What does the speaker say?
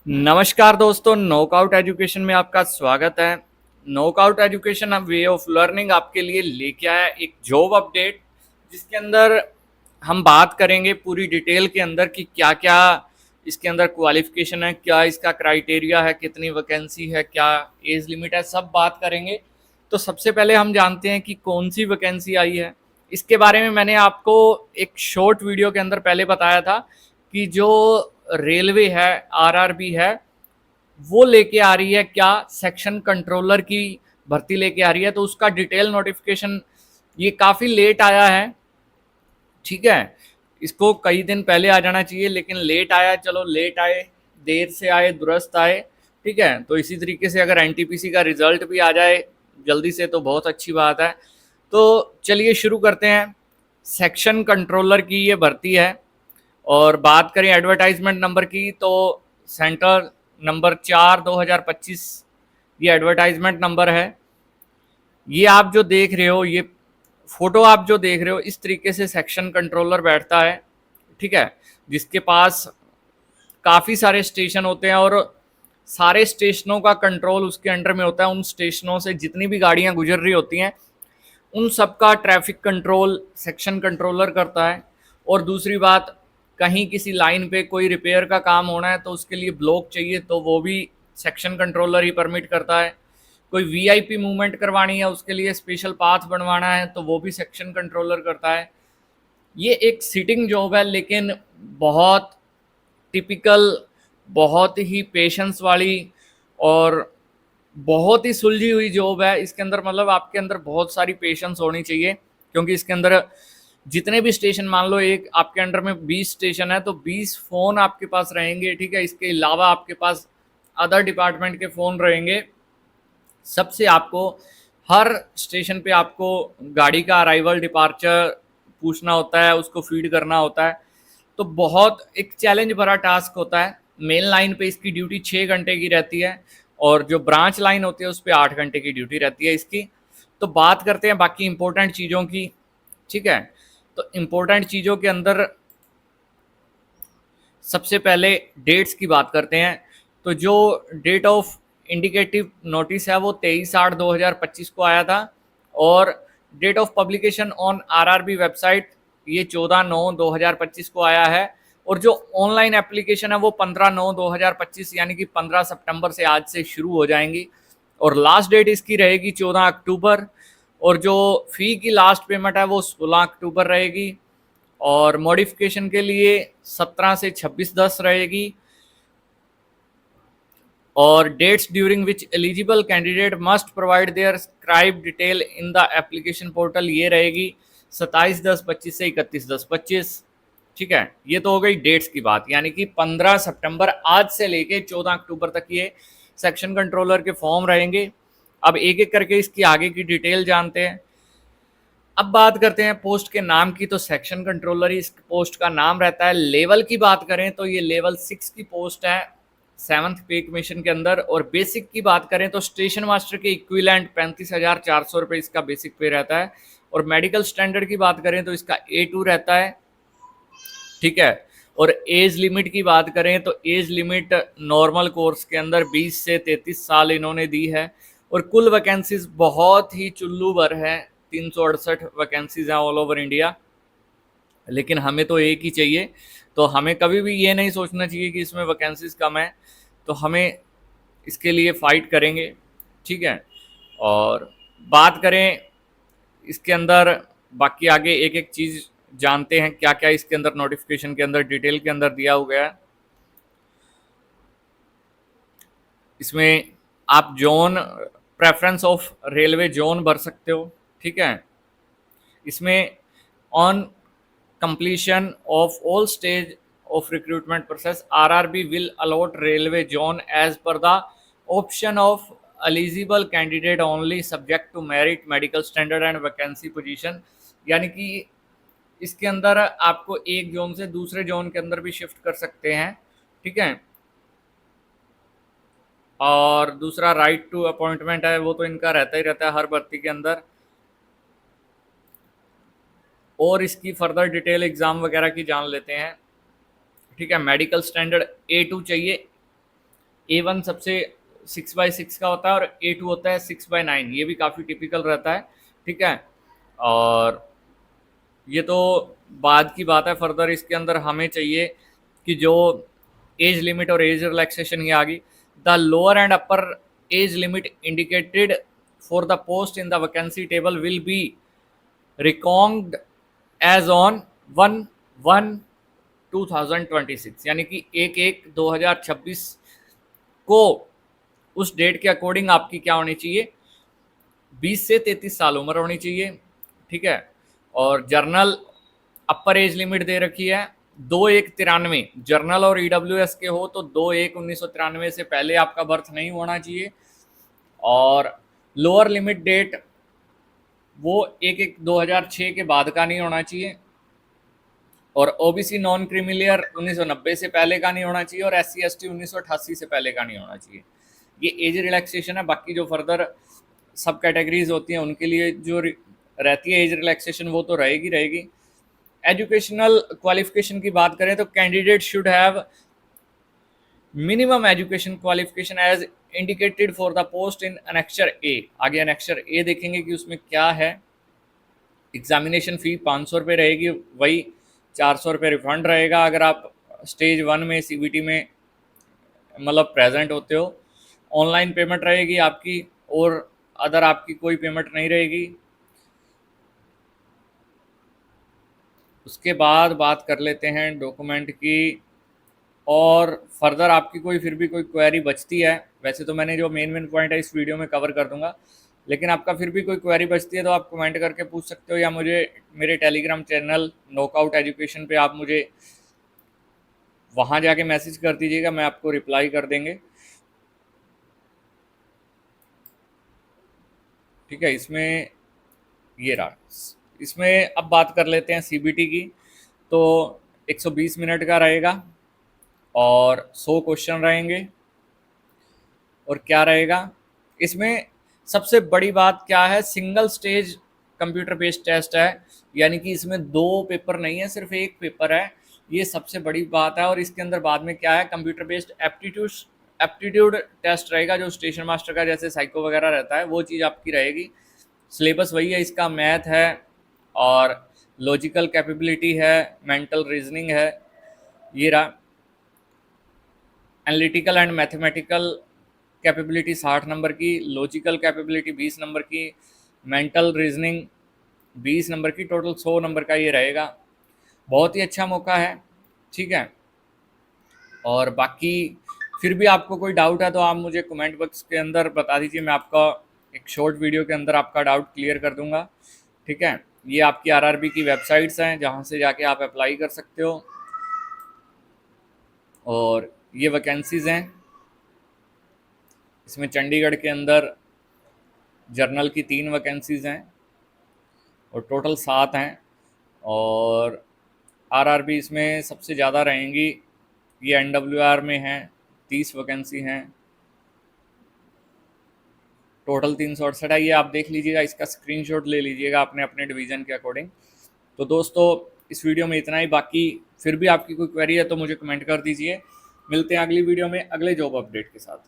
नमस्कार दोस्तों, knockout education में आपका स्वागत है। नॉकआउट एजुकेशन अब वे ऑफ लर्निंग आपके लिए लेके आया एक जॉब अपडेट, जिसके अंदर हम बात करेंगे पूरी डिटेल के अंदर कि क्या क्या इसके अंदर क्वालिफिकेशन है, क्या इसका क्राइटेरिया है, कितनी वैकेंसी है, क्या एज लिमिट है, सब बात करेंगे। तो सबसे पहले हम जानते हैं कि कौन सी वैकेंसी आई है। इसके बारे में मैंने आपको एक शॉर्ट वीडियो के अंदर पहले बताया था कि जो रेलवे है, आरआरबी है, वो लेके आ रही है क्या सेक्शन कंट्रोलर की भर्ती लेके आ रही है। तो उसका डिटेल नोटिफिकेशन ये काफ़ी लेट आया है, ठीक है। इसको कई दिन पहले आ जाना चाहिए, लेकिन लेट आया। चलो, लेट आए, देर से आए दुरुस्त आए, ठीक है। तो इसी तरीके से अगर एनटीपीसी का रिजल्ट भी आ जाए जल्दी से तो बहुत अच्छी बात है। तो चलिए शुरू करते हैं। सेक्शन कंट्रोलर की ये भर्ती है, और बात करें एडवर्टाइजमेंट नंबर की तो सेंटर नंबर 4/2025 ये एडवर्टाइजमेंट नंबर है। ये आप जो देख रहे हो, ये फोटो आप जो देख रहे हो, इस तरीके से सेक्शन कंट्रोलर बैठता है, ठीक है, जिसके पास काफ़ी सारे स्टेशन होते हैं और सारे स्टेशनों का कंट्रोल उसके अंडर में होता है। उन स्टेशनों से जितनी भी गाड़ियां गुजर रही होती हैं, उन सब का ट्रैफिक कंट्रोल सेक्शन कंट्रोलर करता है। और दूसरी बात, कहीं किसी लाइन पे कोई रिपेयर का काम होना है तो उसके लिए ब्लॉक चाहिए, तो वो भी सेक्शन कंट्रोलर ही परमिट करता है। कोई वीआईपी मूवमेंट करवानी है, उसके लिए स्पेशल पाथ बनवाना है, तो वो भी सेक्शन कंट्रोलर करता है। ये एक सिटिंग जॉब है, लेकिन बहुत टिपिकल, बहुत ही पेशेंस वाली और बहुत ही सुलझी हुई जॉब है। इसके अंदर मतलब आपके अंदर बहुत सारी पेशेंस होनी चाहिए, क्योंकि इसके अंदर जितने भी स्टेशन, मान लो एक आपके अंडर में 20 स्टेशन है तो 20 फ़ोन आपके पास रहेंगे, ठीक है। इसके अलावा आपके पास अदर डिपार्टमेंट के फ़ोन रहेंगे। सबसे आपको हर स्टेशन पे आपको गाड़ी का अराइवल डिपार्चर पूछना होता है, उसको फीड करना होता है। तो बहुत एक चैलेंज भरा टास्क होता है। मेन लाइन पे इसकी ड्यूटी 6 घंटे की रहती है, और जो ब्रांच लाइन होती है उस पर 8 घंटे की ड्यूटी रहती है इसकी। तो बात करते हैं बाकी इंपॉर्टेंट चीज़ों की, ठीक है। तो इम्पोर्टेंट चीज़ों के अंदर सबसे पहले डेट्स की बात करते हैं। तो जो डेट ऑफ इंडिकेटिव नोटिस है वो 23/8/2025 को आया था, और date of publication on RRB website ये 14/9/2025 को आया है। और जो ऑनलाइन एप्लीकेशन है वो 15/9/2025 यानी कि 15 सितंबर से आज से शुरू हो जाएंगी, और लास्ट डेट इसकी रहेगी 14 अक्टूबर। और जो फ़ी की लास्ट पेमेंट है वो 16 अक्टूबर रहेगी, और मॉडिफिकेशन के लिए 17 से 26/10 रहेगी। और dates during which eligible candidate must provide their scribe detail in the application portal ये रहेगी 27/10/25 से 31/10/25, ठीक है। ये तो हो गई डेट्स की बात, यानी कि 15 सितंबर आज से लेके 14 अक्टूबर तक ये सेक्शन कंट्रोलर के फॉर्म रहेंगे। अब एक एक करके इसकी आगे की डिटेल जानते हैं। अब बात करते हैं पोस्ट के नाम की। तो सेक्शन कंट्रोलर ही इस पोस्ट का नाम रहता है। लेवल की बात करें तो ये लेवल 6 की पोस्ट है 7th पे कमीशन के अंदर। और बेसिक की बात करें तो स्टेशन मास्टर के इक्विवेलेंट 35,400 रुपये इसका बेसिक पे रहता है। और मेडिकल स्टैंडर्ड की बात करें तो इसका A2 रहता है, ठीक है। और एज लिमिट की बात करें तो एज लिमिट नॉर्मल कोर्स के अंदर 20 से 33 साल इन्होंने दी है। और कुल वैकेंसीज बहुत ही चुल्लू भर है, 368 वैकेंसीज हैं ऑल ओवर इंडिया, लेकिन हमें तो एक ही चाहिए। तो हमें कभी भी ये नहीं सोचना चाहिए कि इसमें वैकेंसीज कम है, तो हमें इसके लिए फ़ाइट करेंगे, ठीक है। और बात करें इसके अंदर, बाकी आगे एक एक चीज़ जानते हैं क्या क्या इसके अंदर नोटिफिकेशन के अंदर डिटेल के अंदर दिया हुआ है। इसमें आप zone preference of railway zone भर सकते हो, ठीक है। इसमें on completion of all stage of recruitment process RRB will allot railway zone as per the option of eligible candidate only subject to merit medical standard and vacancy position। यानी कि इसके अंदर आपको एक जोन से दूसरे जोन के अंदर भी शिफ्ट कर सकते हैं, ठीक है। और दूसरा राइट टू अपॉइंटमेंट है, वो तो इनका रहता ही रहता है हर भर्ती के अंदर। और इसकी फर्दर डिटेल एग्ज़ाम वगैरह की जान लेते हैं, ठीक है। मेडिकल स्टैंडर्ड A2 चाहिए, A1 सबसे 6/6 का होता है और A2 होता है 6/9, ये भी काफ़ी टिपिकल रहता है, ठीक है। और ये तो बाद की बात है, फर्दर इसके अंदर हमें चाहिए कि जो एज लिमिट और एज रिलैक्सेशन की आ गई। The lower and upper age limit indicated for the post in the vacancy table will be reckoned as on 1/1/2026, यानी कि 1/1/2026 को उस डेट के अकॉर्डिंग आपकी क्या होनी चाहिए, 20 से 33 साल उम्र होनी चाहिए, ठीक है। और जर्नल अपर एज लिमिट दे रखी है 2/1/93, जर्नल और ईडब्ल्यूएस के हो तो 2/1/1993 से पहले आपका बर्थ नहीं होना चाहिए। और लोअर लिमिट डेट वो 1/1/2006 के बाद का नहीं होना चाहिए। और ओबीसी नॉन क्रीमिलियर 1990 से पहले का नहीं होना चाहिए, और SC/ST 1988 से पहले का नहीं होना चाहिए। ये एज रिलैक्सेशन है। बाकी जो फर्दर सब कैटेगरीज होती हैं उनके लिए जो रहती है एज रिलैक्सेशन वो तो रहेगी रहेगी। एजुकेशनल क्वालिफिकेशन की बात करें तो candidate should have minimum education qualification as indicated for the post in annexure A. आगे अनेक्चर ए देखेंगे कि उसमें क्या है। एग्जामिनेशन फ़ी 500 रुपये रहेगी, वही 400 रुपये रिफंड रहेगा अगर आप स्टेज 1 में CBT में मतलब प्रेजेंट होते हो। ऑनलाइन पेमेंट रहेगी आपकी, और अदर आपकी कोई पेमेंट नहीं रहेगी। उसके बाद बात कर लेते हैं डॉक्यूमेंट की। और फर्दर आपकी कोई फिर भी कोई क्वेरी बचती है, वैसे तो मैंने जो मेन पॉइंट है इस वीडियो में कवर कर दूंगा, लेकिन आपका फिर भी कोई क्वेरी बचती है तो आप कमेंट करके पूछ सकते हो, या मुझे मेरे टेलीग्राम चैनल नॉकआउट एजुकेशन पे आप मुझे वहाँ जाके मैसेज कर दीजिएगा, मैं आपको रिप्लाई कर देंगे, ठीक है। इसमें ये रहा। इसमें अब बात कर लेते हैं CBT की। तो 120 मिनट का रहेगा और 100 क्वेश्चन रहेंगे। और क्या रहेगा इसमें, सबसे बड़ी बात क्या है, single stage computer based test है, यानी कि इसमें 2 पेपर नहीं है, सिर्फ 1 पेपर है। ये सबसे बड़ी बात है। और इसके अंदर बाद में क्या है, कंप्यूटर बेस्ड एप्टीट्यूड टेस्ट रहेगा, जो स्टेशन मास्टर का जैसे साइको वगैरह रहता है वो चीज़ आपकी रहेगी। सिलेबस वही है इसका, मैथ है और लॉजिकल कैपेबिलिटी है, मेंटल रीजनिंग है, ये रहा। Analytical and mathematical capability 60 number की, लॉजिकल कैपेबिलिटी 20 नंबर की, मेंटल रीजनिंग 20 नंबर की, टोटल 100 नंबर का ये रहेगा। बहुत ही अच्छा मौका है, ठीक है। और बाकी फिर भी आपको कोई डाउट है तो आप मुझे कमेंट बॉक्स के अंदर बता दीजिए, मैं आपका एक शॉर्ट वीडियो के अंदर आपका डाउट क्लियर कर दूंगा, ठीक है। ये आपकी RRB की वेबसाइट्स हैं जहाँ से जाके आप अप्लाई कर सकते हो। और ये वैकेंसीज़ हैं, इसमें चंडीगढ़ के अंदर जर्नल की 3 वैकेंसीज़ हैं और टोटल 7 हैं। और RRB इसमें सबसे ज़्यादा रहेंगी, ये NWR में हैं 30 वैकेंसी हैं, टोटल 368 है। ये आप देख लीजिएगा, इसका स्क्रीनशॉट ले लीजिएगा अपने अपने डिवीज़न के अकॉर्डिंग। तो दोस्तों इस वीडियो में इतना ही, बाकी फिर भी आपकी कोई क्वेरी है तो मुझे कमेंट कर दीजिए। मिलते हैं अगली वीडियो में अगले जॉब अपडेट के साथ।